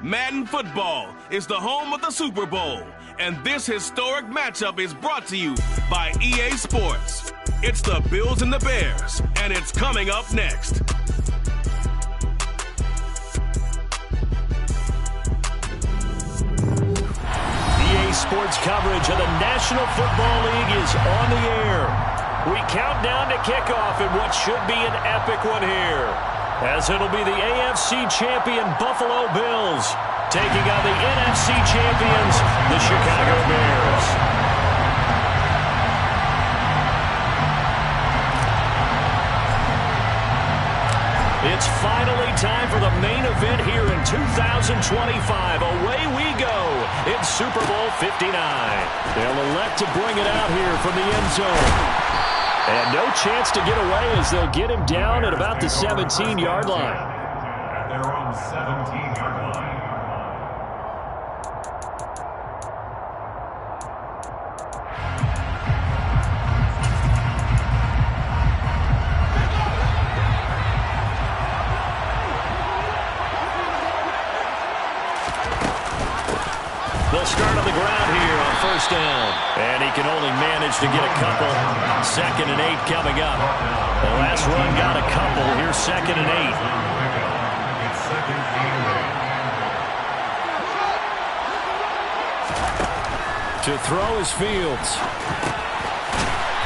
Madden Football is the home of the Super Bowl, and this historic matchup is brought to you by EA Sports. It's the Bills and the Bears, and it's coming up next. EA Sports coverage of the National Football League is on the air. We count down to kickoff in what should be an epic one here, as it'll be the AFC champion Buffalo Bills taking on the NFC champions, the Chicago Bears. It's finally time for the main event here in 2025. Away we go in Super Bowl 59. They'll elect to bring it out here from the end zone. And no chance to get away as they'll get him down at about the 17-yard line. They're on the 17-yard line. They'll start on the ground here on first down. And he can only manage to get a couple. 2nd and 8 coming up. The last run got a couple. Here's 2nd and 8. To throw is Fields.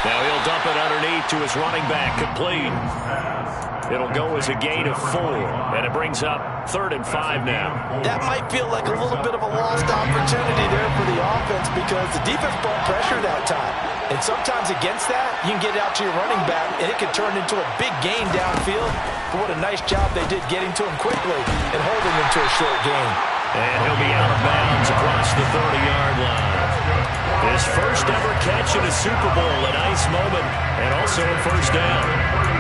Now he'll dump it underneath to his running back. Complete. It'll go as a gain of 4, and it brings up 3rd and 5 now. That might feel like a little bit of a lost opportunity there for the offense because the defense brought pressure that time. And sometimes against that, you can get out to your running back, and it can turn into a big gain downfield. But what a nice job they did getting to him quickly and holding him to a short gain. And he'll be out of bounds across the 30-yard line. His first ever catch in a Super Bowl, a nice moment, and also a first down.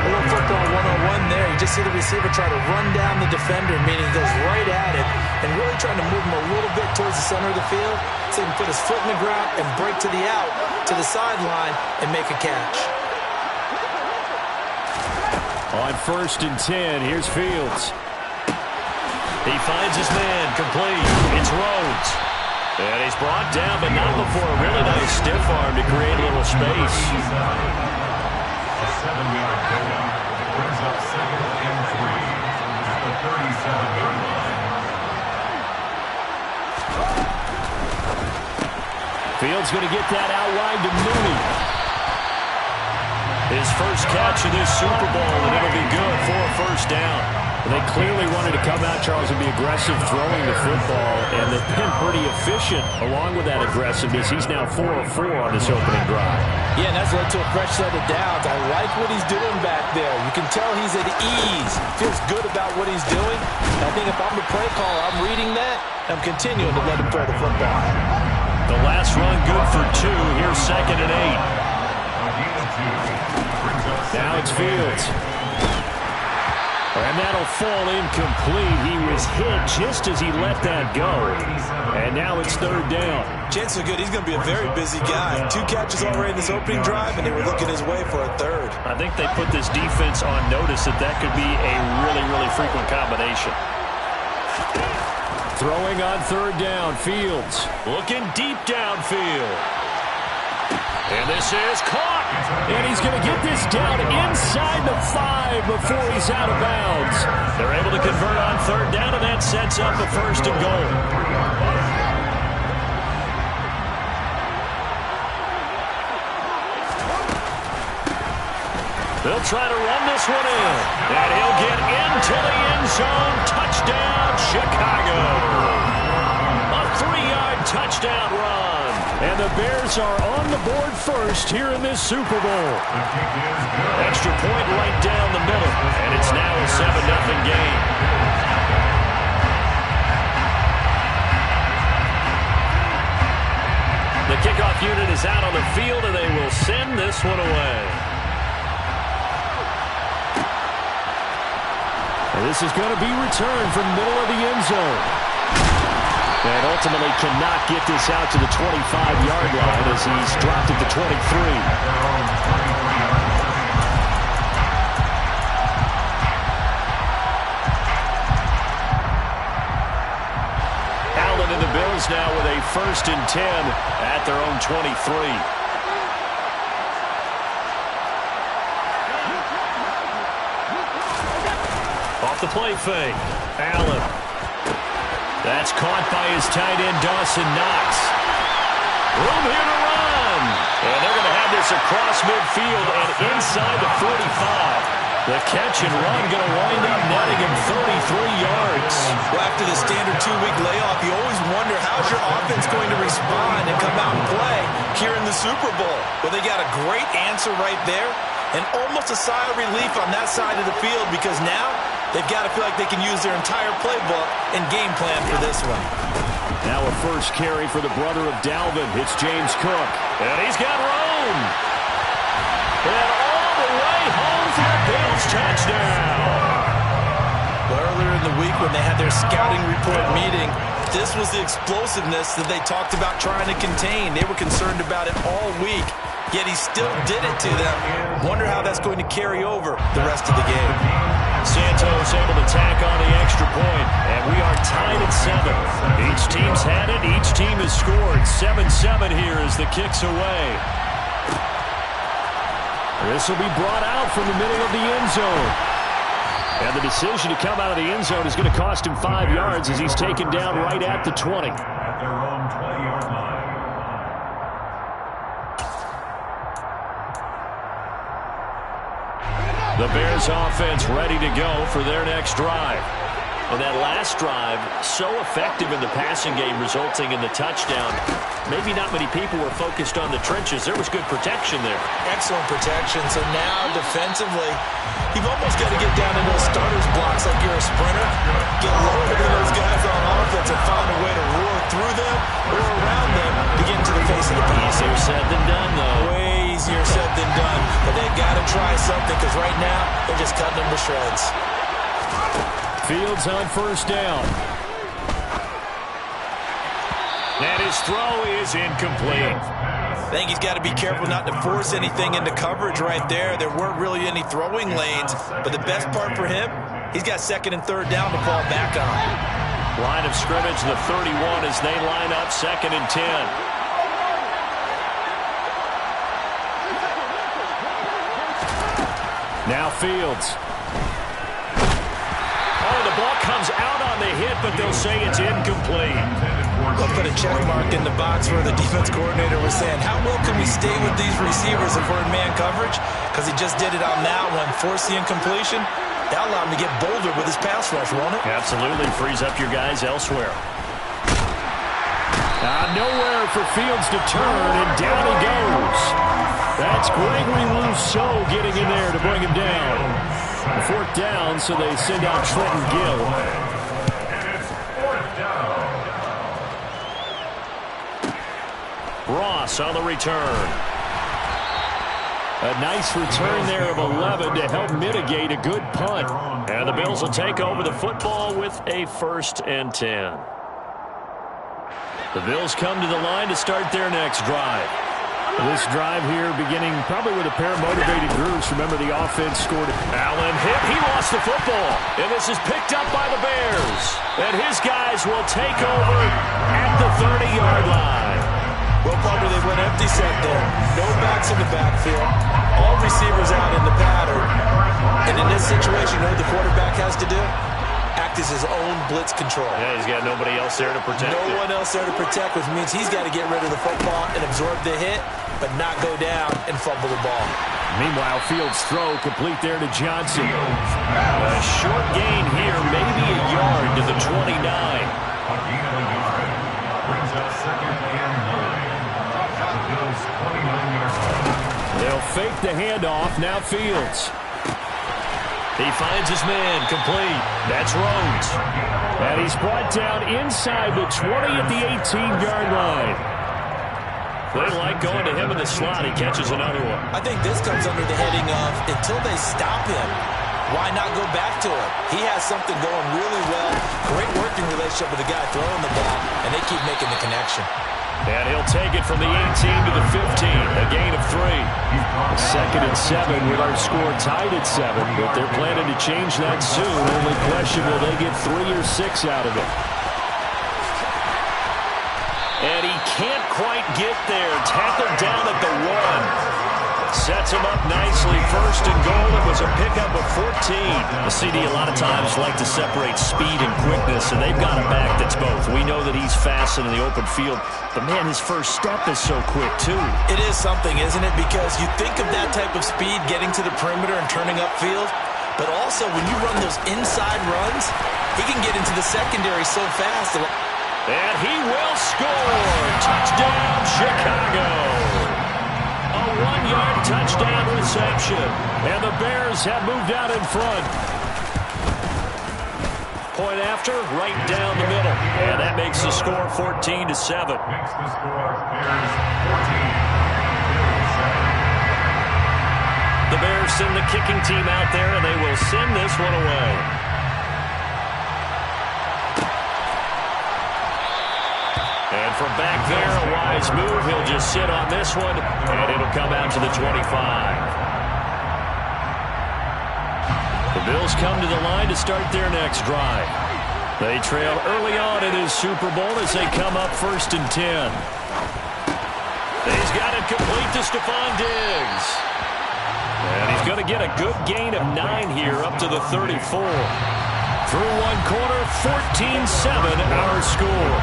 A little football 101 there. You just see the receiver try to run down the defender, meaning he goes right at it, and really trying to move him a little bit towards the center of the field so he can put his foot in the ground and break to the out, to the sideline, and make a catch. On 1st and 10, here's Fields. He finds his man, complete. It's Rhodes. And he's brought down, but not before a really nice stiff arm to create a little space. A 7-yard pickup brings up 2nd and 3 at the 37-yard line. Fields going to get that out wide to Mooney. His first catch of this Super Bowl, and it'll be good for a first down. They clearly wanted to come out, Charles, and be aggressive throwing the football, and they've been pretty efficient along with that aggressiveness. He's now 4 of 4 on this opening drive. Yeah, and that's led to a fresh set of downs. I like what he's doing back there. You can tell he's at ease. Feels good about what he's doing. I think if I'm the play caller, I'm reading that. I'm continuing to let him throw the football. The last run good for 2. Here's 2nd and 8. Now it's Fields. And that'll fall incomplete. He was hit just as he let that go. And now it's 3rd down. Chances are good. He's going to be a very busy guy. 2 catches already in this opening drive, and they were looking his way for a 3rd. I think they put this defense on notice that could be a really, really frequent combination. Throwing on 3rd down, Fields. Looking deep downfield. And this is caught. And he's going to get this down inside the 5 before he's out of bounds. They're able to convert on 3rd down, and that sets up a 1st and goal. They'll try to run this one in. And he'll get into the end zone. Touchdown, Chicago. A 3-yard touchdown run. And the Bears are on the board first here in this Super Bowl. Extra point right down the middle. And it's now a 7-0 game. The kickoff unit is out on the field, and they will send this one away. And this is going to be returned from the middle of the end zone. And ultimately cannot get this out to the 25-yard line as he's dropped at the 23. 1st and 10 at their own 23. Off the play fake. Allen. That's caught by his tight end, Dawson Knox. Room here to run. And they're going to have this across midfield and inside the 45. The catch and run going to wind up netting him 33 yards. Well, after the standard 2-week layoff, you always wonder how's your offense going to respond and come out and play here in the Super Bowl. Well, they got a great answer right there and almost a sigh of relief on that side of the field because now they've got to feel like they can use their entire playbook and game plan for this one. Now a first carry for the brother of Dalvin. It's James Cook. And he's got room. And all the way home for a Bills touchdown. Well, earlier in the week when they had their scouting report meeting, this was the explosiveness that they talked about trying to contain. They were concerned about it all week, yet he still did it to them. Wonder how that's going to carry over the rest of the game. Santos able to tack on the extra point, and we are tied at 7. Each team's had it. Each team has scored. 7-7 here as the kick's away. This will be brought out from the middle of the end zone. And the decision to come out of the end zone is going to cost him 5 yards as he's taken down right at the 20. At their own 20-yard line. The Bears offense ready to go for their next drive. And that last drive, so effective in the passing game, resulting in the touchdown. Maybe not many people were focused on the trenches. There was good protection there. Excellent protection. So now, defensively, you've almost got to get down to those starters blocks like you're a sprinter. Get lower than those guys on offense and find a way to roar through them or around them to get into the face of the pass. Easier said than done, though. Way easier said than done. But they've got to try something because right now, they're just cutting them to shreds. Fields on first down. And his throw is incomplete. I think he's got to be careful not to force anything into coverage right there. There weren't really any throwing lanes, but the best part for him, he's got 2nd and 3rd down to fall back on. Line of scrimmage, the 31 as they line up 2nd and 10. Now Fields. Oh, the ball comes out on the hit, but they'll say it's incomplete. They'll put a check mark in the box where the defense coordinator was saying, how well can we stay with these receivers if we're in man coverage? Because he just did it on that one. Force the incompletion. That'll allow him to get bolder with his pass rush, won't it? Absolutely. Frees up your guys elsewhere. Nowhere for Fields to turn, and down he goes. That's Gregory Rousseau getting in there to bring him down. 4th down, so they send out Trenton Gill. And it's 4th down. Ross on the return. A nice return there of 11 to help mitigate a good punt. And the Bills will take over the football with a 1st and 10. The Bills come to the line to start their next drive. This drive here beginning probably with a pair of motivated groups. Remember, the offense scored. Allen hit. He lost the football. And this is picked up by the Bears. And his guys will take over at the 30-yard line. Well, probably they went empty set there. No backs in the backfield. All receivers out in the pattern. And in this situation, you know what the quarterback has to do? Act as his own blitz control. Yeah, he's got nobody else there to protect No one else there to protect, which means he's got to get rid of the football and absorb the hit, but not go down and fumble the ball. Meanwhile, Fields' throw complete there to Johnson. A short gain here, maybe a yard to the 29. Brings up 2nd and 9. At the Bills' 29-yard line. They'll fake the handoff. Now Fields. He finds his man, complete. That's Rhodes. And he's brought down inside the 20 at the 18-yard line. They like going to him in the slot. He catches another one. I think this comes under the heading of, until they stop him, why not go back to him? He has something going really well. Great working relationship with the guy throwing the ball, and they keep making the connection. And he'll take it from the 18 to the 15, a gain of 3. 2nd and 7 with our score tied at 7, but they're planning to change that soon. Only question, will they get 3 or 6 out of it? And he can't quite get there. Tackled down at the 1. Sets him up nicely. First and goal. It was a pickup of 14. The CD a lot of times like to separate speed and quickness, and they've got a back that's both. We know that he's fast in the open field, but, man, his first step is so quick, too. It is something, isn't it? Because you think of that type of speed getting to the perimeter and turning upfield, but also when you run those inside runs, he can get into the secondary so fast. And he will score. Touchdown, Chicago. A 1-yard touchdown reception. And the Bears have moved out in front. Point after, right down the middle. And that makes the score 14-7. Makes the score Bears 14. The Bears send the kicking team out there, and they will send this one away. And from back there, a wise move. He'll just sit on this one, and it'll come out to the 25. The Bills come to the line to start their next drive. They trail early on in his Super Bowl as they come up 1st and 10. He's got it complete to Stephon Diggs. And he's going to get a good gain of 9 here up to the 34. Through one quarter, 14-7 our score.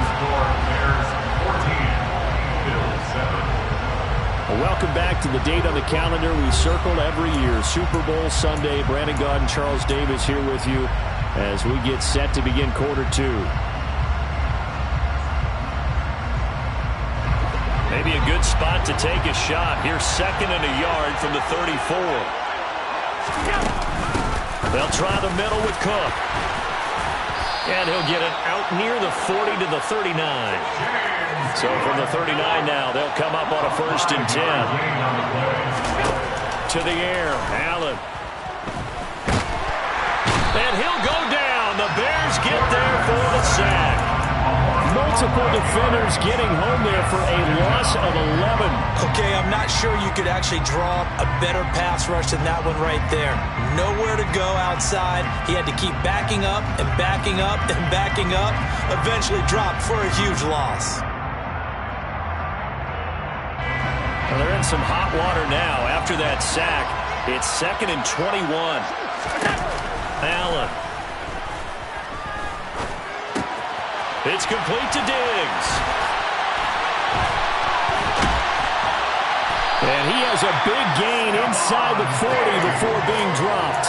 Well, welcome back to the date on the calendar we circled every year, Super Bowl Sunday. Brandon Gaudin, Charles Davis here with you as we get set to begin quarter 2. Maybe a good spot to take a shot. Here's 2nd and a yard from the 34. They'll try the middle with Cook. And he'll get it out near the 40 to the 39. So from the 39 now, they'll come up on a 1st and 10. To the air, Allen. And he'll go down. The Bears get there for the sack. Multiple defenders getting home there for a loss of 11. Okay, I'm not sure you could actually draw a better pass rush than that one right there. Nowhere to go outside. He had to keep backing up and backing up and backing up. Eventually dropped for a huge loss. Well, they're in some hot water now. After that sack, it's 2nd and 21. Allen. It's complete to Diggs. And he has a big gain inside the 40 before being dropped.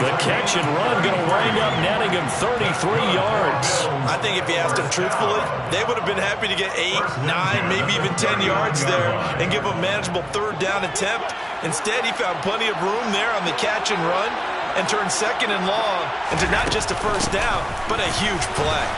The catch and run going to wind up netting him 33 yards. I think if you asked them truthfully, they would have been happy to get 8, 9, maybe even 10 yards there and give a manageable 3rd down attempt. Instead, he found plenty of room there on the catch and run and turned 2nd and long into not just a 1st down, but a huge play.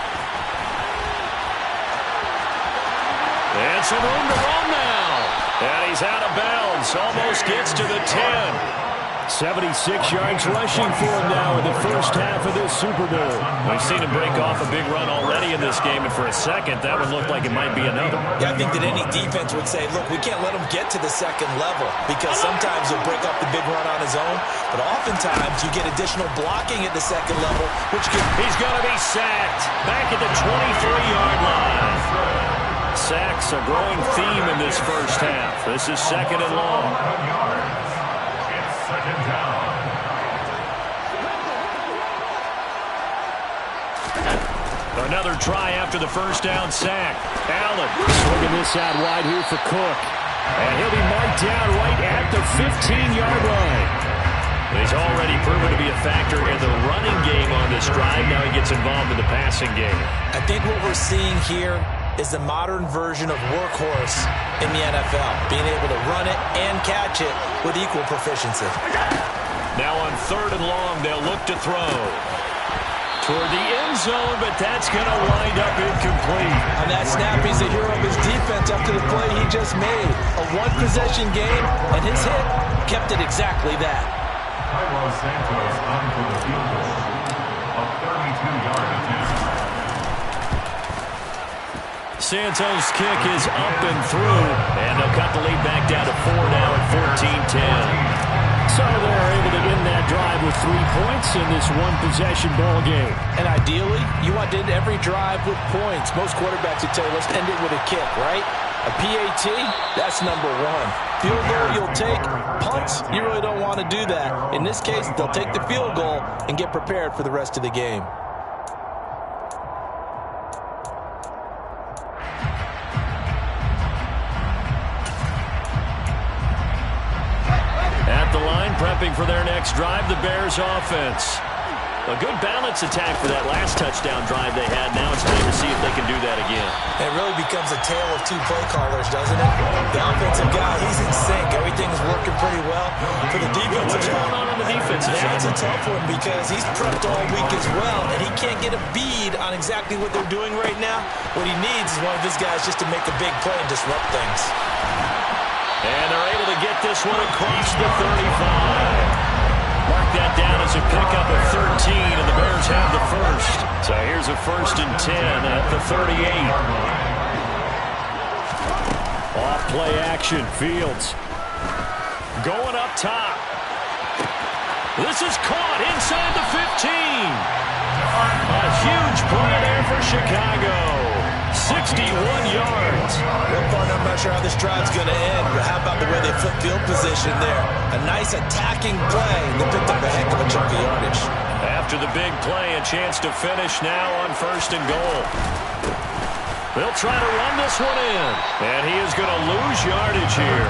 And some room to run now. And he's out of bounds. Almost gets to the 10. 76 yards rushing for him now in the first half of this Super Bowl. We've seen him break off a big run already in this game, and for a second, that would look like it might be another. Yeah, I think that any defense would say, look, we can't let him get to the 2nd level because sometimes he'll break off the big run on his own, but oftentimes you get additional blocking at the 2nd level, which could... He's going to be sacked back at the 23-yard line. Sacks a growing theme in this first half. This is 2nd and long. Another try after the 1st down sack. Allen swinging this out wide here for Cook. And he'll be marked down right at the 15-yard line. He's already proven to be a factor in the running game on this drive. Now he gets involved in the passing game. I think what we're seeing here is the modern version of workhorse in the NFL, being able to run it and catch it with equal proficiency. Now on 3rd and long, they'll look to throw toward the end zone, but that's going to wind up incomplete. On that snap, he's a hero of his defense after the play he just made. A one-possession game, and his hit kept it exactly that. Carlos Santos onto the field goal, a 32-yard attempt. Santos' kick is up and through, and they'll cut the lead back down to 4 now at 14-10. So they're able to end that drive with 3 points in this one-possession ball game. And ideally, you want to end every drive with points. Most quarterbacks would tell you, let's end it with a kick, right? A PAT, that's number one. Field goal you'll take. Punts, you really don't want to do that. In this case, they'll take the field goal and get prepared for the rest of the game. At the line, prepping for their next drive, the Bears offense. A good balance attack for that last touchdown drive they had. Now it's time to see if they can do that again. It really becomes a tale of two play callers, doesn't it? The offensive guy, he's in sync. Everything's working pretty well. For the defensive What's going on the defensive side? That's a tough one because he's prepped all week as well, and he can't get a bead on exactly what they're doing right now. What he needs is one of his guys just to make a big play and disrupt things. And they're able to get this one across the 35. Mark that down as a pickup of 13, and the Bears have the first. So here's a 1st and 10 at the 38. Off play action, Fields. Going up top. This is caught inside the 15. A huge play there for Chicago. 61 yards. Well, partner, I'm not sure how this drive's going to end, but how about the way they flip field position there? A nice attacking play. They picked up a heck of a chunk of yardage. After the big play, a chance to finish now on 1st and goal. They'll try to run this one in, and he is going to lose yardage here.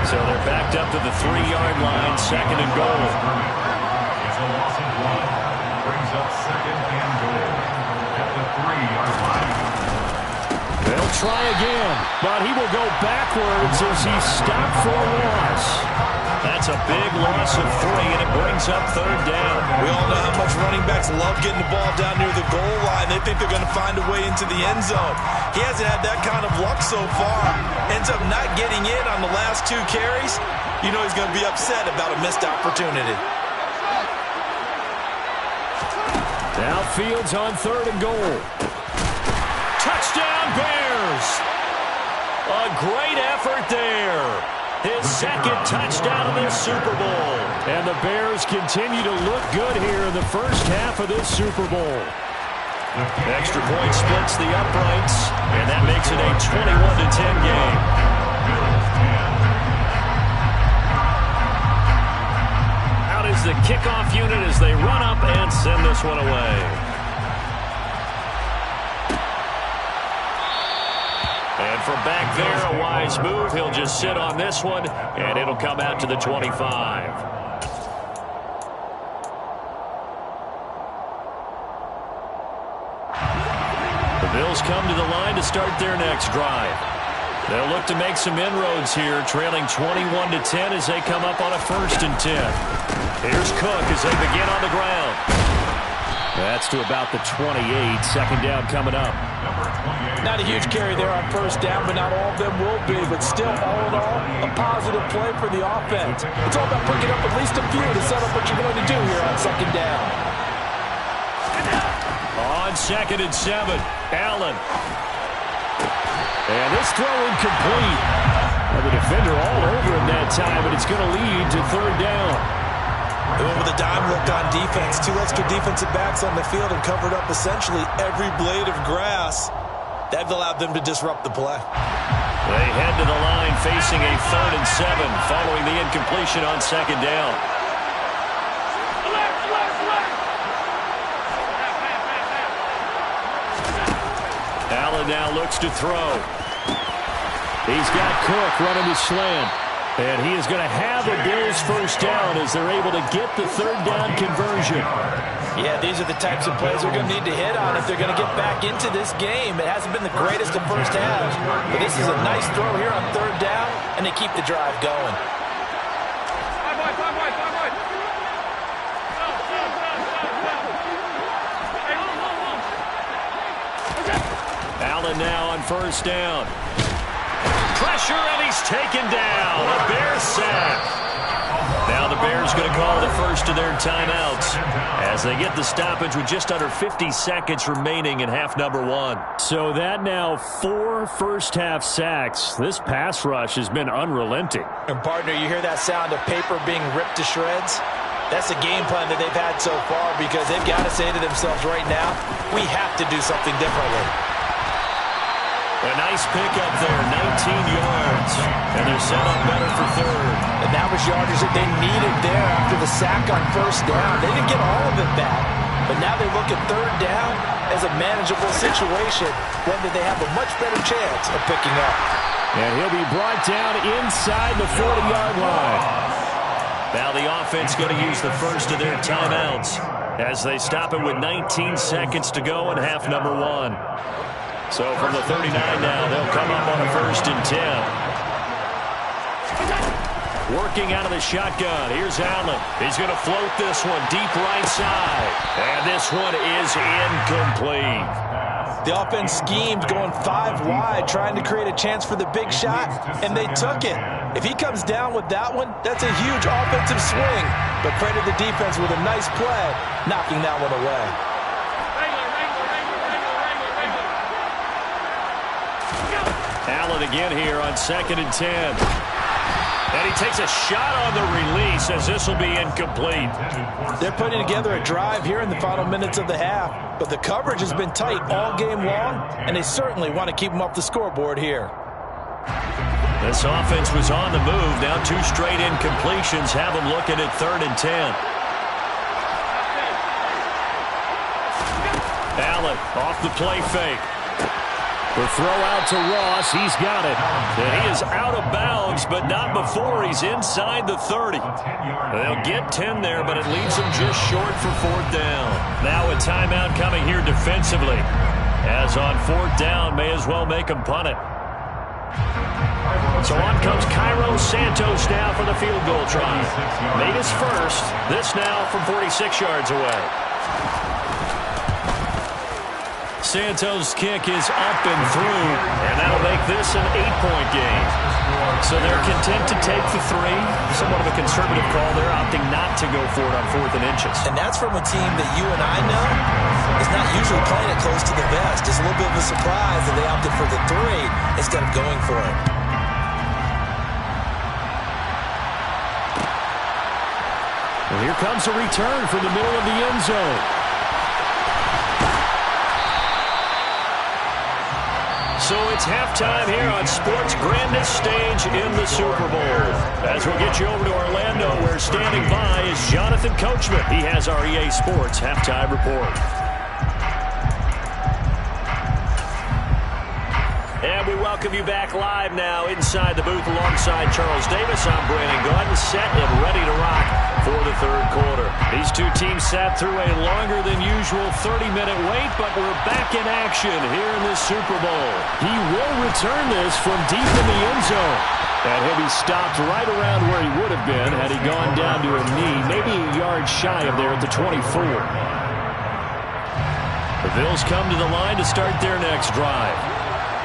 So they're backed up to the 3-yard line, 2nd and goal. It's a loss of 1. Brings up 2nd and goal at the 3-yard line. They'll try again, but he will go backwards as he's stopped for a loss. That's a big loss of 3, and it brings up 3rd down. We all know how much running backs love getting the ball down near the goal line. They think they're going to find a way into the end zone. He hasn't had that kind of luck so far. Ends up not getting in on the last 2 carries. You know he's going to be upset about a missed opportunity. Now Fields on 3rd and goal. Touchdown, Bears! A great effort there. His 2nd touchdown of this Super Bowl. And the Bears continue to look good here in the first half of this Super Bowl. Extra point splits the uprights, and that makes it a 21-10 game. Out is the kickoff unit as they run up and send this one away. And from back there, a wise move. He'll just sit on this one, and it'll come out to the 25. The Bills come to the line to start their next drive. They'll look to make some inroads here, trailing 21-10 as they come up on a 1st and 10. Here's Cook as they begin on the ground. That's to about the 28. 2nd down coming up. Not a huge carry there on 1st down, but not all of them will be. But still, all in all, a positive play for the offense. It's all about picking up at least a few to set up what you're going to do here on 2nd down. On 2nd and 7, Allen. And this throw incomplete. Well, the defender all over him that time, but it's going to lead to 3rd down. They went with a dime look on defense. 2 extra defensive backs on the field and covered up essentially every blade of grass. That allowed them to disrupt the play. They head to the line facing a 3rd and 7 following the incompletion on 2nd down. Allen now looks to throw. He's got Cook running the slant. And he is going to have a Bills 1st down as they're able to get the 3rd down conversion. Yeah, these are the types of plays they're going to need to hit on if they're going to get back into this game. It hasn't been the greatest of first halves, but this is a nice throw here on 3rd down, and they keep the drive going. Allen now on 1st down. Pressure, and he's taken down. A Bears sack. Now the Bears going to call the first of their timeouts as they get the stoppage with just under 50 seconds remaining in half number one. So that now 4 first-half sacks. This pass rush has been unrelenting. And, partner, you hear that sound of paper being ripped to shreds? That's the game plan that they've had so far because they've got to say to themselves right now, we have to do something differently. A nice pickup there, 19 yards. And they're set up better for third. And that was yardage that they needed there after the sack on first down. They didn't get all of it back, but now they look at third down as a manageable situation, one that they have a much better chance of picking up. And he'll be brought down inside the 40-yard line. Now the offense going to use the first of their timeouts as they stop it with 19 seconds to go in half number one. So from the 39 now, they'll come up on a 1st and 10. Working out of the shotgun. Here's Allen. He's going to float this one deep right side. And this one is incomplete. The offense schemed going 5 wide, trying to create a chance for the big shot, and they took it. If he comes down with that one, that's a huge offensive swing. But credit the defense with a nice play, knocking that one away. Allen again here on 2nd and 10. And he takes a shot on the release as this will be incomplete. They're putting together a drive here in the final minutes of the half, but the coverage has been tight all game long, and they certainly want to keep them off the scoreboard here. This offense was on the move. Now 2 straight incompletions have them looking at 3rd and 10. Allen off the play fake. The throw out to Ross. He's got it. And he is out of bounds, but not before he's inside the 30. They'll get 10 there, but it leaves them just short for 4th down. Now a timeout coming here defensively. As on 4th down, may as well make them punt it. So on comes Cairo Santos now for the field goal try. Made his first. This now from 46 yards away. Santos' kick is up and through, and that'll make this an 8-point game. So they're content to take the 3. Somewhat of a conservative call there, opting not to go for it on 4th and inches. And that's from a team that you and I know is not usually playing it close to the vest. It's a little bit of a surprise that they opted for the 3 instead of going for it. Well, here comes a return from the middle of the end zone. So it's halftime here on sports' grandest stage in the Super Bowl. As we'll get you over to Orlando, where standing by is Jonathan Coachman. He has our EA Sports halftime report. And we welcome you back live now inside the booth alongside Charles Davis. I'm Brandon Gaudin, set and ready to rock for the 3rd quarter. These two teams sat through a longer than usual 30-minute wait, but we're back in action here in the Super Bowl. He will return this from deep in the end zone. And he'll be stopped right around where he would have been had he gone down to a knee, maybe a yard shy of there at the 24. The Bills come to the line to start their next drive.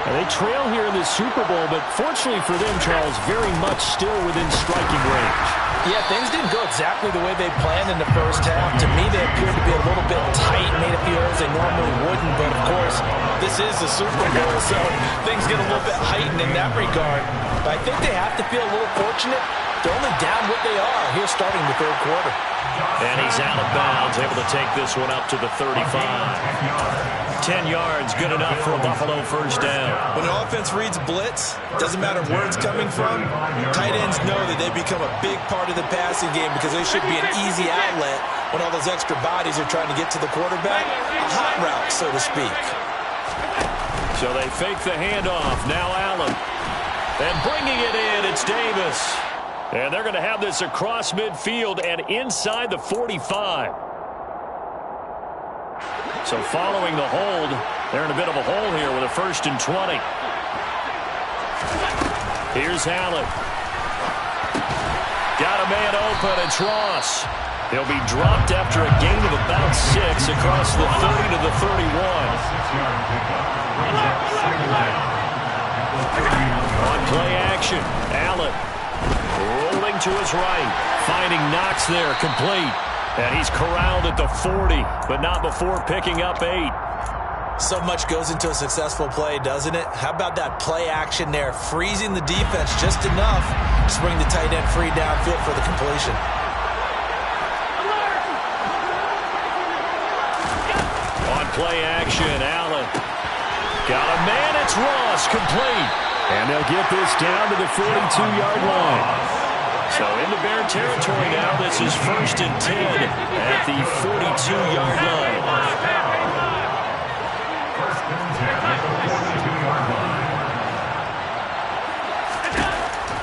And they trail here in the Super Bowl, but fortunately for them, Charles, very much still within striking range. Yeah, things didn't go exactly the way they planned in the first half. To me, they appeared to be a little bit tight, made a few errors they normally wouldn't. But, of course, this is the Super Bowl, so things get a little bit heightened in that regard. But I think they have to feel a little fortunate. They're only down what they are here starting the 3rd quarter. And he's out of bounds, able to take this one up to the 35. 10 yards, good enough for a Buffalo 1st down. When the offense reads blitz, doesn't matter where it's coming from, tight ends know that they become a big part of the passing game because they should be an easy outlet when all those extra bodies are trying to get to the quarterback. A hot route, so to speak. So they fake the handoff. Now Allen. And bringing it in, it's Davis. And they're going to have this across midfield and inside the 45. So following the hold, they're in a bit of a hole here with a 1st and 20. Here's Allen. Got a man open, it's Ross. He'll be dropped after a gain of about 6 across the 30 to the 31. On play action, Allen rolling to his right, finding Knox there, complete. And he's corralled at the 40, but not before picking up 8. So much goes into a successful play, doesn't it? How about that play action there, freezing the defense just enough to bring the tight end free downfield for the completion. On play action, Allen. Got a man, it's Ross, complete. And they'll get this down to the 42-yard line. So into Bear territory now. This is 1st and 10 at the 42-yard line.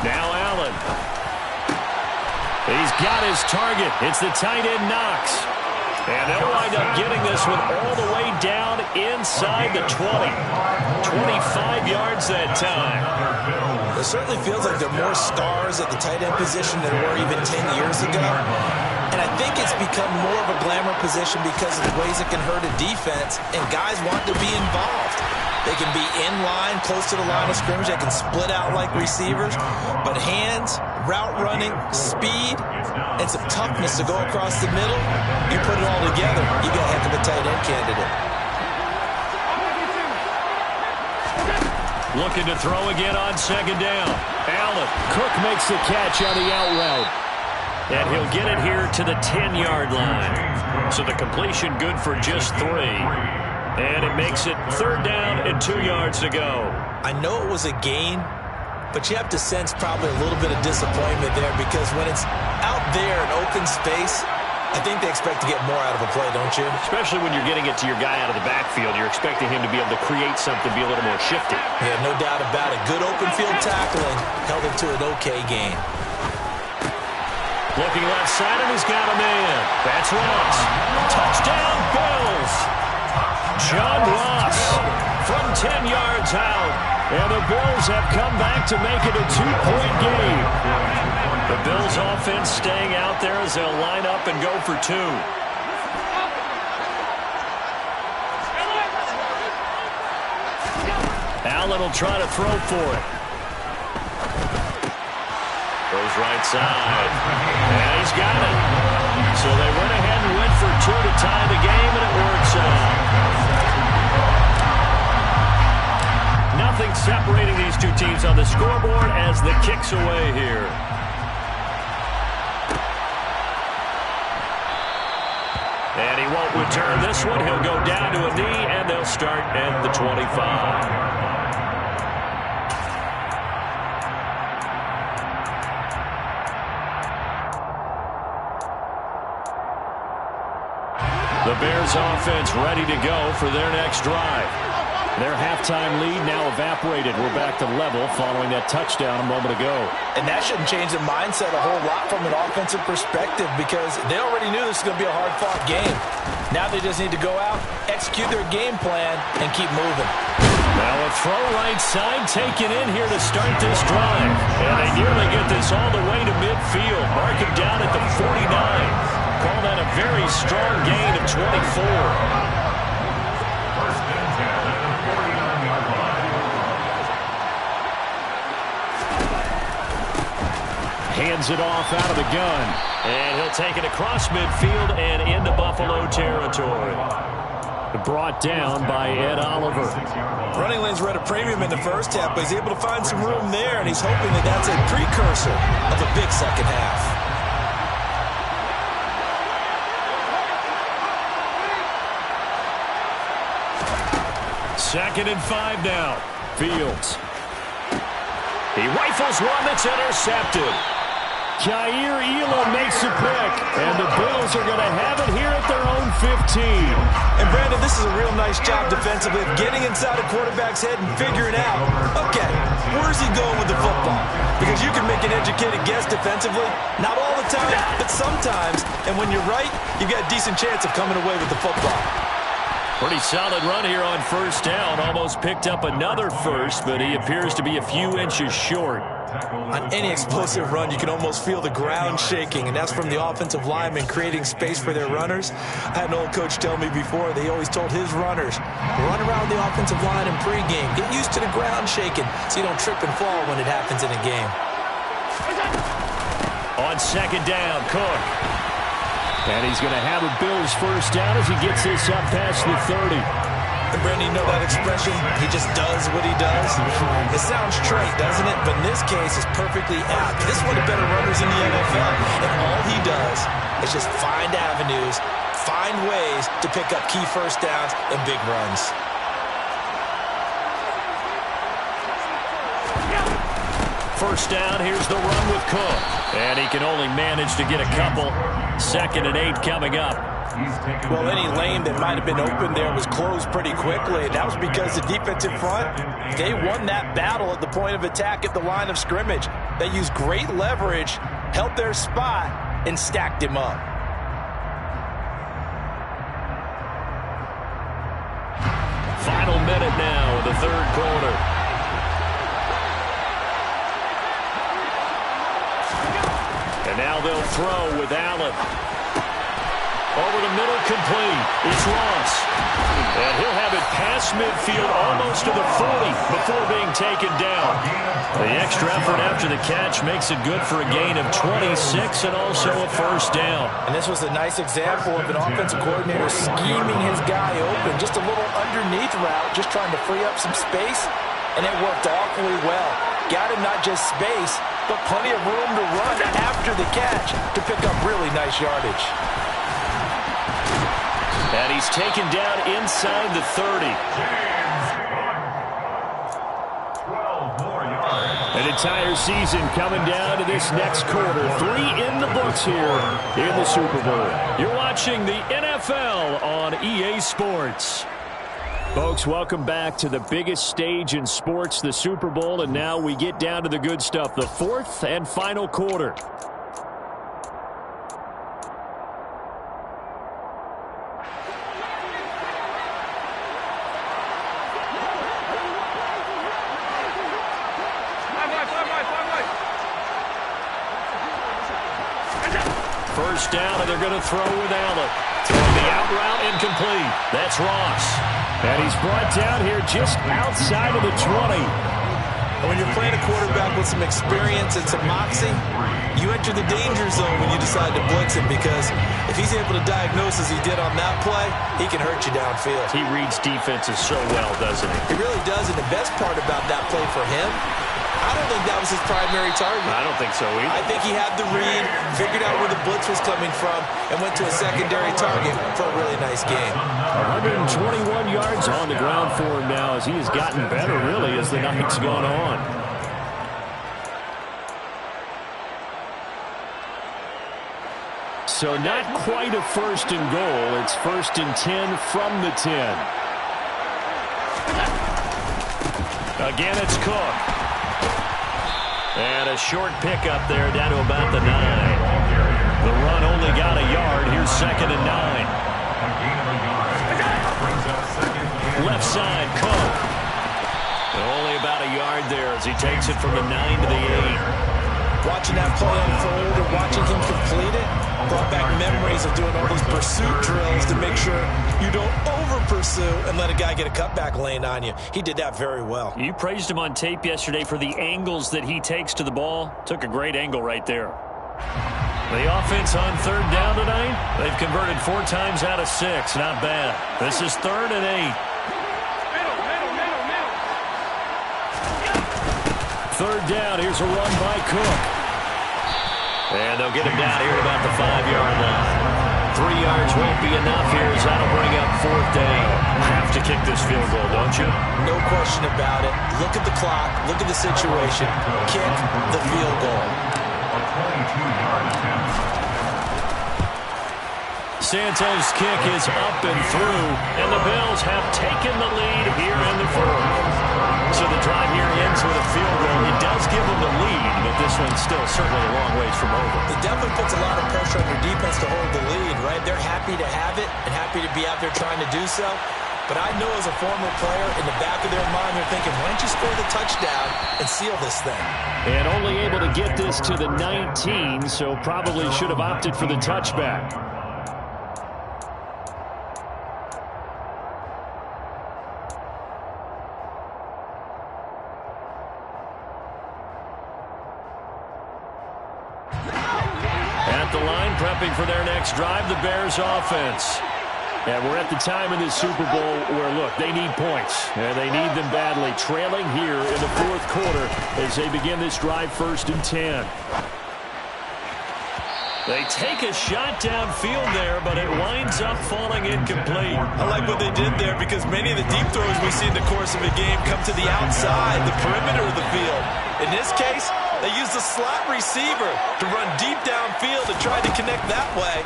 Now Allen. He's got his target. It's the tight end Knox. And they'll wind up getting this one all the way down inside the 20. 25 yards that time. It certainly feels like there are more stars at the tight end position than there were even 10 years ago. And I think it's become more of a glamour position because of the ways it can hurt a defense, and guys want to be involved. They can be in line, close to the line of scrimmage. They can split out like receivers. But hands, route running, speed, and some toughness to go across the middle, you put it all together, you got a heck of a tight end candidate. Looking to throw again on 2nd down. Allen. Cook makes the catch on the out route. And he'll get it here to the 10-yard line. So the completion good for just 3. And it makes it 3rd down and 2 yards to go. I know it was a gain, but you have to sense probably a little bit of disappointment there because when it's out there in open space, I think they expect to get more out of a play, don't you? Especially when you're getting it to your guy out of the backfield. You're expecting him to be able to create something, be a little more shifty. Yeah, no doubt about it. Good open field tackling held him to an okay gain. Looking left side, and he's got a man. That's Ross. Touchdown, Bills. John Ross from 10 yards out. And the Bills have come back to make it a 2-point game. The Bills offense staying out there as they'll line up and go for 2. Allen will try to throw for it. Goes right side. And he's got it. So they went ahead and went for 2 to tie the game, and it works out. Nothing separating these two teams on the scoreboard as the kick's away here. And he won't return this one. He'll go down to a knee, and they'll start at the 25. The Bears offense ready to go for their next drive. Their halftime lead now evaporated. We're back to level following that touchdown a moment ago. And that shouldn't change the mindset a whole lot from an offensive perspective because they already knew this was going to be a hard-fought game. Now they just need to go out, execute their game plan, and keep moving. Now a throw right side taken in here to start this drive. And they nearly get this all the way to midfield. Mark him down at the 49. Call that a very strong gain of 24. Hands it off out of the gun. And he'll take it across midfield and into Buffalo territory. Brought down by Ed Oliver. Running lanes were at a premium in the first half, but he's able to find some room there, and he's hoping that that's a precursor of a big second half. Second and 5 now. Fields. He rifles one that's intercepted. Jair Elam makes a pick, and the Bills are going to have it here at their own 15. And, Brandon, this is a real nice job defensively of getting inside a quarterback's head and figuring out, okay, where's he going with the football? Because you can make an educated guess defensively, not all the time, but sometimes. And when you're right, you've got a decent chance of coming away with the football. Pretty solid run here on first down. Almost picked up another first, but he appears to be a few inches short. On any explosive run, you can almost feel the ground shaking, and that's from the offensive linemen creating space for their runners. I had an old coach tell me before, they always told his runners, run around the offensive line in pregame. Get used to the ground shaking so you don't trip and fall when it happens in a game. On second down, Cook. And he's going to have a Bills first down as he gets this up past the 30. And Brandon, you know that expression? He just does what he does. It sounds trite, doesn't it? But in this case, it's perfectly apt. This is one of the better runners in the NFL. And all he does is just find avenues, find ways to pick up key first downs and big runs. First down, here's the run with Cook. And he can only manage to get a couple. 2nd and 8 coming up. Well, any lane that might have been open there was closed pretty quickly, and that was because the defensive front, they won that battle at the point of attack at the line of scrimmage. They used great leverage, held their spot, and stacked him up. Final minute now of the 3rd quarter. And now they'll throw with Allen. Over the middle, complete. It's Ross. And he'll have it past midfield almost to the 40 before being taken down. The extra effort after the catch makes it good for a gain of 26 and also a first down. And this was a nice example of an offensive coordinator scheming his guy open. Just a little underneath route, just trying to free up some space, and it worked awfully well. Got him not just space, but plenty of room to run after the catch to pick up really nice yardage. And he's taken down inside the 30. An entire season coming down to this next quarter. 3 in the books here in the Super Bowl. You're watching the NFL on EA Sports. Folks, welcome back to the biggest stage in sports, the Super Bowl, and now we get down to the good stuff, the 4th and final quarter. First down, and they're going to throw with Allen. Throwing the out route, incomplete. That's Ross. And he's brought down here just outside of the 20. And when you're playing a quarterback with some experience and some moxie, you enter the danger zone when you decide to blitz him, because if he's able to diagnose as he did on that play, he can hurt you downfield. He reads defenses so well, doesn't he? He really does, and the best part about that play for him, I don't think that was his primary target. I don't think so either. I think he had the read, figured out where the blitz was coming from, and went to a secondary target for a really nice game. 121 yards on the ground for him now as he has gotten better, really, as the night's gone on. So not quite a 1st and goal. It's 1st and 10 from the 10. Again, it's Cook. And a short pickup there down to about the 9. The run only got a yard. Here's 2nd and 9. Left side, Cook. Only about a yard there as he takes it from the 9 to the 8. Watching that play unfold and watching him complete it brought back memories of doing all these pursuit drills to make sure you don't over-pursue and let a guy get a cutback lane on you. He did that very well. You praised him on tape yesterday for the angles that he takes to the ball. Took a great angle right there. The offense on 3rd down tonight, they've converted 4 times out of 6. Not bad. This is 3rd and 8. 3rd down, here's a run by Cook. And they'll get him down here at about the 5-yard line. 3 yards won't be enough here as that'll bring up 4th down. Have to kick this field goal, don't you? No question about it. Look at the clock. Look at the situation. Kick the field goal. A 22-yard attempt. Santos' kick is up and through, and the Bills have taken the lead here in the 4th. So the drive here ends with a field goal. It does give them the lead, but this one's still certainly a long ways from over. It definitely puts a lot of pressure on your defense to hold the lead, right? They're happy to have it and happy to be out there trying to do so. But I know as a former player, in the back of their mind, they're thinking, why don't you score the touchdown and seal this thing? And only able to get this to the 19, so probably should have opted for the touchback. At the line, prepping for their next drive, the Bears offense. And we're at the time in this Super Bowl where, look, they need points, and they need them badly. Trailing here in the fourth quarter as they begin this drive, 1st and 10. They take a shot downfield there, but it winds up falling incomplete. I like what they did there because many of the deep throws we see in the course of a game come to the outside, the perimeter of the field. In this case, they used a slot receiver to run deep downfield and try to connect that way.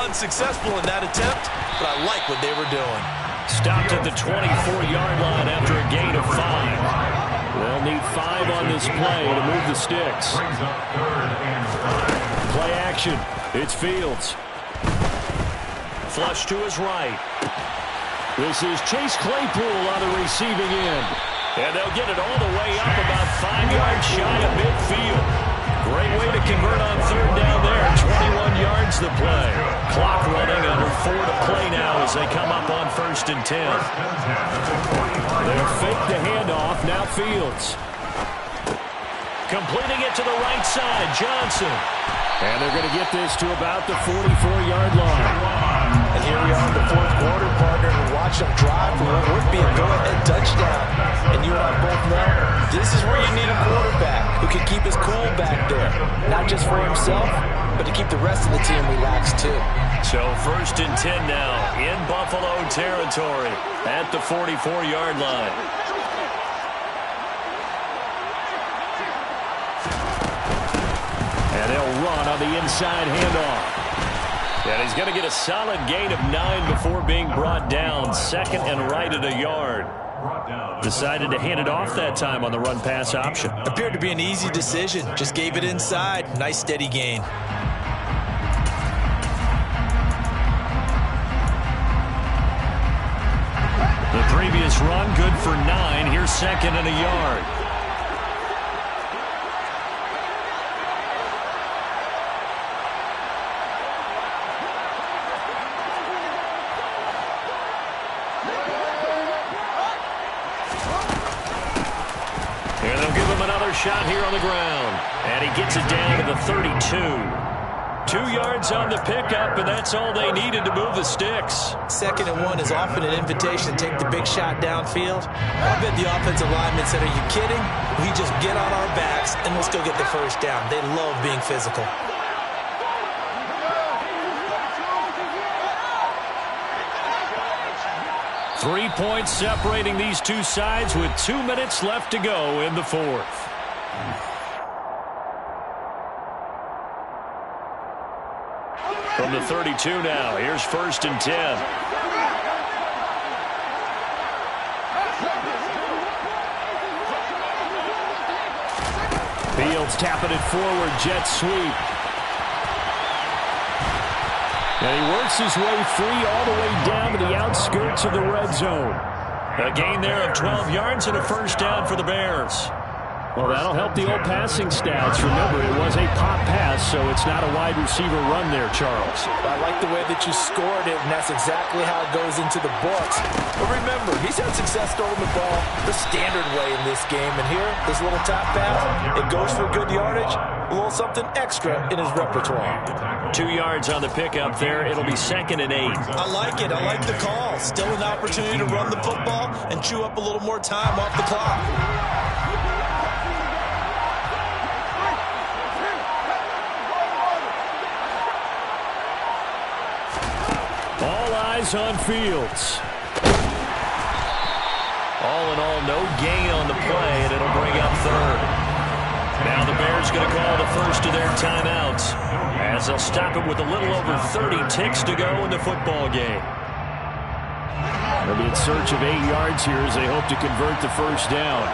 Unsuccessful in that attempt, but I like what they were doing. Stopped at the 24-yard line after a gain of 5. They'll need 5 on this play to move the sticks. Brings up 3rd and 5. Play action. It's Fields. Flush to his right. This is Chase Claypool on the receiving end. And they'll get it all the way up about 5 yards shy of midfield. Great way to convert on 3rd down there. 21 yards the play. Clock running under 4 to play now as they come up on 1st and 10. They'll fake the handoff. Now Fields. Completing it to the right side. Johnson. And they're going to get this to about the 44-yard line. And here we are in the fourth quarter, partner, and watch them drive for what would be a go-ahead touchdown. And you and I both know this is where you need a quarterback who can keep his cool back there. Not just for himself, but to keep the rest of the team relaxed too. So 1st and 10 now in Buffalo territory at the 44-yard line. And they'll run on the inside handoff. And he's going to get a solid gain of 9 before being brought down. 2nd and right at a yard. Decided to hand it off that time on the run-pass option. Appeared to be an easy decision. Just gave it inside. Nice steady gain. The previous run good for 9. Here's 2nd and a yard. Shot here on the ground, and he gets it down to the 32. 2 yards on the pickup, and that's all they needed to move the sticks. 2nd and 1 is often an invitation to take the big shot downfield. I bet the offensive lineman said, "Are you kidding? We just get on our backs and let's go get the 1st down." They love being physical. Three points separating these two sides with 2 minutes left to go in the 4th. From the 32 now, here's 1st and 10. Fields tapping it forward, jet sweep. And he works his way free all the way down to the outskirts of the red zone. A gain there of 12 yards and a 1st down for the Bears. Well, that'll help the old passing stats. Remember, it was a pop pass, so it's not a wide receiver run there, Charles. I like the way that you scored it, and that's exactly how it goes into the books. But remember, he's had success throwing the ball the standard way in this game. And here, this little top pass, it goes for good yardage, a little something extra in his repertoire. 2 yards on the pickup there. It'll be 2nd and 8. I like it. I like the call. Still an opportunity to run the football and chew up a little more time off the clock. On Fields. All in all, no gain on the play, and it'll bring up 3rd. Now the Bears going to call the first of their timeouts as they'll stop it with a little over 30 ticks to go in the football game. They'll be in search of 8 yards here as they hope to convert the 1st down.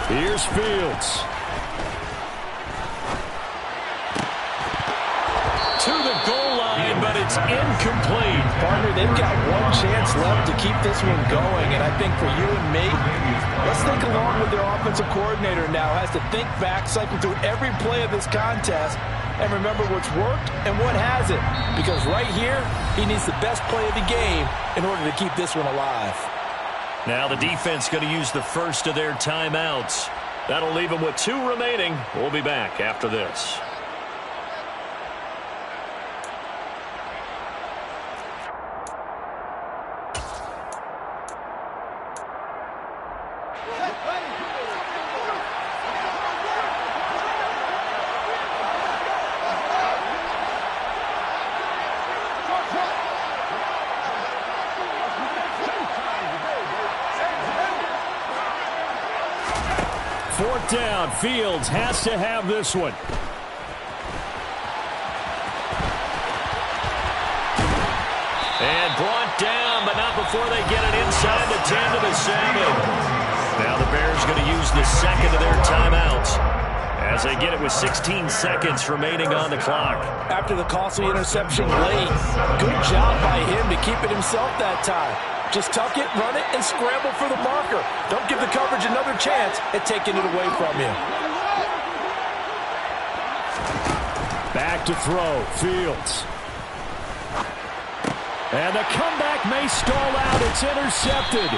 Here's Fields. To the goal line, but it's incomplete. Partner, they've got one chance left to keep this one going, and I think for you and me, let's think along with their offensive coordinator now. Has to think back, cycle through every play of this contest, and remember what's worked and what hasn't. Because right here, he needs the best play of the game in order to keep this one alive. Now the defense going to use the first of their timeouts That'll leave him with 2 remaining. We'll be back after this. Fourth down. Fields has to have this one. And brought down, but not before they get it inside the 10 to the 7. Now the Bears going to use the second of their timeouts as they get it with 16 seconds remaining on the clock. After the costly interception late, good job by him to keep it himself that time. Just tuck it, run it, and scramble for the marker. Don't give the coverage another chance at taking it away from him. Back to throw. Fields. And the comeback may stall out. It's intercepted.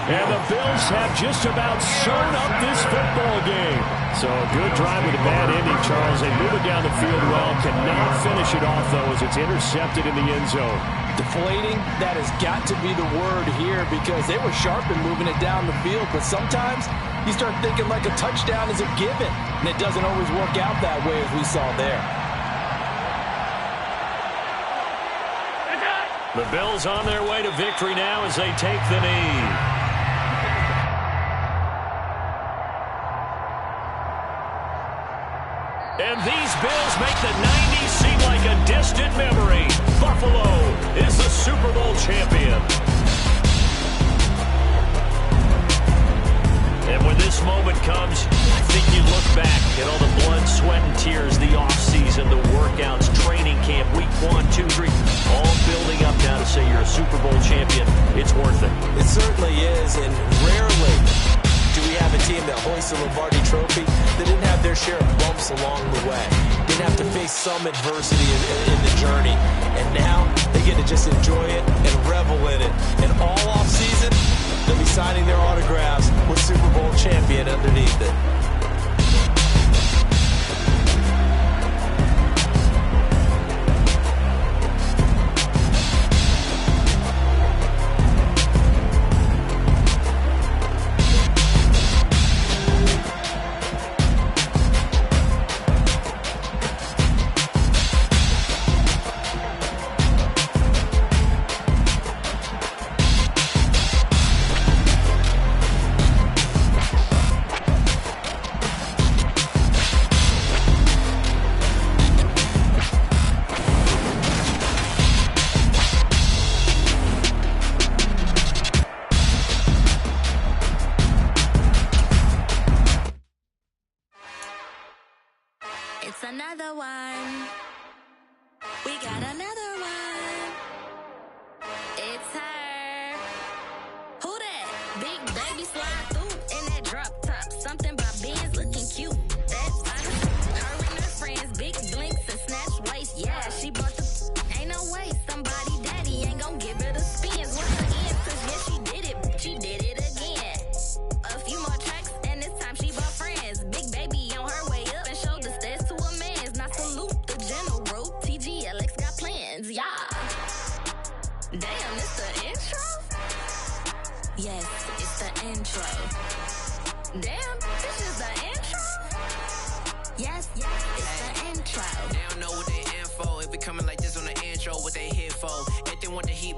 And the Bills have just about sewn up this football game. So a good drive with a bad ending, Charles. They move it down the field well. Cannot finish it off, though, as it's intercepted in the end zone. Deflating, that has got to be the word here because they were sharp in moving it down the field. But sometimes you start thinking like a touchdown is a given. And it doesn't always work out that way as we saw there. The Bills on their way to victory now as they take the knee. And these Bills make the 90s seem like a distant memory. Buffalo is the Super Bowl champion. And when this moment comes, I think you look back at all the blood, sweat, and tears, the offseason, the workouts, training camp, week 1, 2, 3, all building up now to say you're a Super Bowl champion. It's worth it. It certainly is, and rarely do we have a team that hoists a Lombardi trophy that didn't have their share of bumps along the way, didn't have to face some adversity in the journey, and now they get to just enjoy it and revel in it. And all offseason, they'll be signing their autographs with Super Bowl champion underneath it. It's another one. We got another one. It's her. Who that? Big baby slide through in that drop top. Something about Benz looking cute. That's fine. Her and her friends, big blinks and snatch waist. Yeah, she bought the. Ain't no way somebody daddy ain't gon' give her the spins. What's her answers? Yeah, she did it. She did it again. A few more tracks and this time she bought friends. Big baby on her way up and showed the stairs to a man's. Now salute the general. TGLX got plans, yeah. Damn, it's the intro? Yes, it's the intro. Damn, this is the intro? Yes, it's the intro. They don't know what they in for. If we coming like this on the intro, what they here for? If they want the heat,